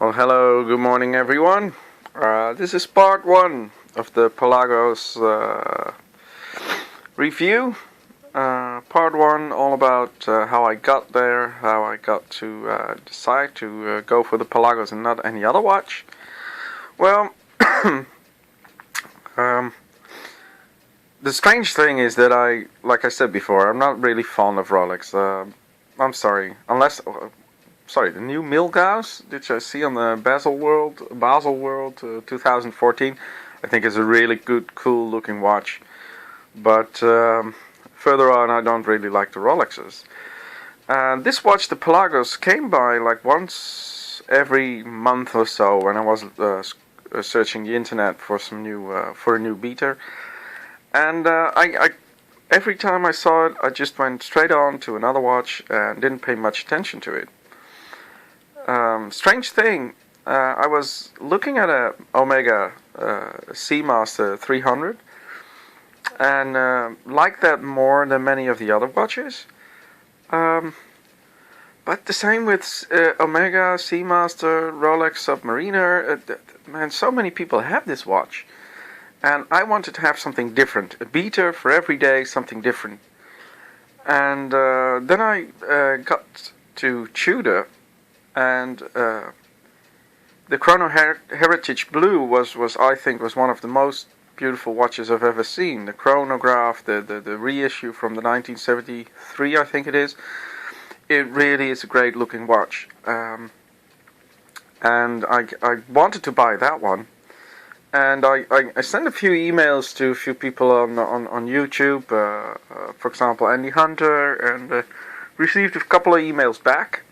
Well, hello, good morning, everyone. This is part one of the Pelagos review. Part one, all about how I got there, how I got to decide to go for the Pelagos and not any other watch. Well, the strange thing is that like I said before, I'm not really fond of Rolex. I'm sorry, the new Milgauss, which I see on the Basel World 2014, I think is a really good, cool looking watch. But further on, I don't really like the Rolexes. And this watch, the Pelagos, came by like once every month or so when I was searching the internet for a new beater. And I every time I saw it, I just went straight on to another watch and didn't pay much attention to it. Strange thing, I was looking at a Omega Seamaster 300 and liked that more than many of the other watches. But the same with Omega, Seamaster, Rolex Submariner. Man, so many people have this watch. And I wanted to have something different. A beater for every day, something different. And then I got to Tudor. And the Chrono Heritage Blue was I think one of the most beautiful watches I've ever seen. The chronograph, the reissue from the 1973, I think it is. It really is a great looking watch. And I wanted to buy that one. And I sent a few emails to a few people on YouTube, for example Andy Hunter, and received a couple of emails back.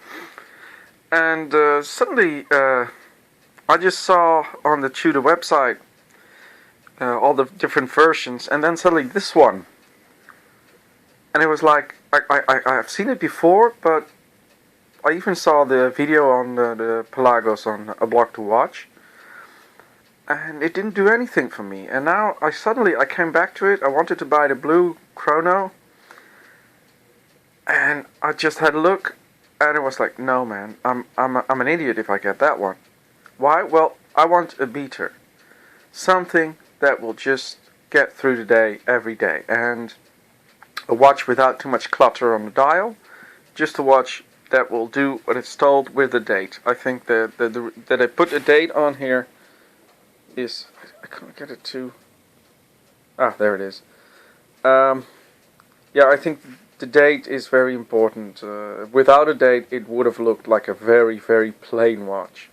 And suddenly I just saw on the Tudor website all the different versions, and then suddenly this one. And it was like, I've seen it before, but I even saw the video on the Pelagos on A Block to Watch. And it didn't do anything for me. And now I came back to it. I wanted to buy the blue chrono. And I just had a look. And it was like, no man, I'm an idiot if I get that one. Why? Well, I want a beater. Something that will just get through the day every day. And a watch without too much clutter on the dial. Just a watch that will do what it's told with the date. I think that I put a date on here is, I can't get it to, there it is. Yeah, I think the date is very important. Without a date, it would have looked like a very, very plain watch.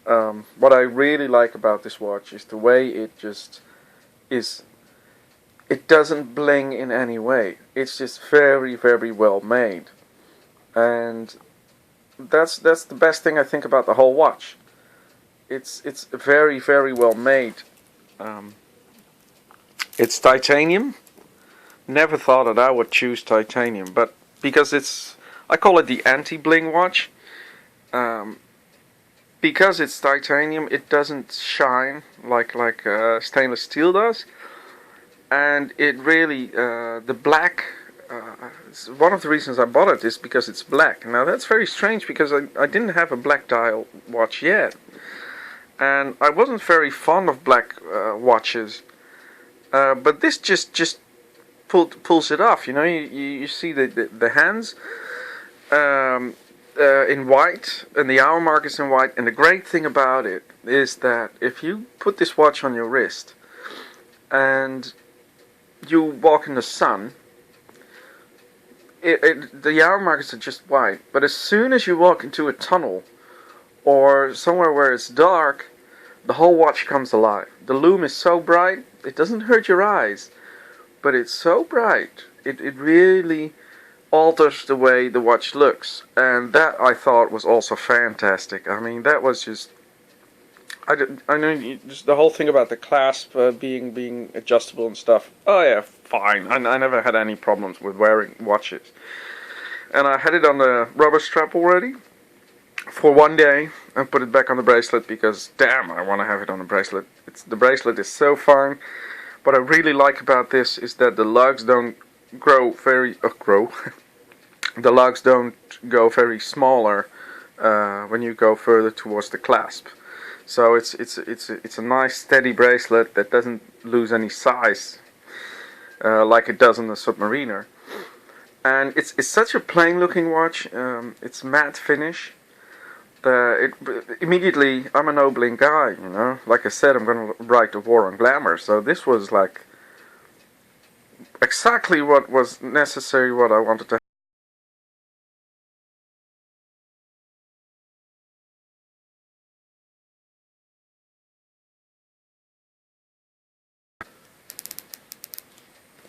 What I really like about this watch is the way it just is. It doesn't bling in any way. It's just very, very well made. And that's the best thing I think about the whole watch. It's very, very well made. It's titanium. Never thought that I would choose titanium, but because I call it the anti-bling watch. Because it's titanium, it doesn't shine like stainless steel does, and it really the black. One of the reasons I bought it is because it's black. Now that's very strange because I didn't have a black dial watch yet. And I wasn't very fond of black watches, but this just pulls it off. You know, you see the hands in white, and the hour mark is in white. And the great thing about it is that if you put this watch on your wrist and you walk in the sun, the hour markers are just white. But as soon as you walk into a tunnel or somewhere where it's dark, the whole watch comes alive. The lume is so bright, it doesn't hurt your eyes, but it's so bright, it really alters the way the watch looks. And that I thought was also fantastic. I mean, that was just, I know just the whole thing about the clasp being adjustable and stuff. Oh yeah, fine. I never had any problems with wearing watches. And I had it on the rubber strap already for one day and put it back on the bracelet because damn, I want to have it on the bracelet. The bracelet is so fine. What I really like about this is that the lugs don't the lugs don't go very smaller when you go further towards the clasp. So it's a nice steady bracelet that doesn't lose any size like it does on the Submariner. And it's such a plain looking watch. It's matte finish. Immediately, I'm a nobling guy, you know. Like I said, I'm going to write the war on glamour. So this was like exactly what was necessary, what I wanted to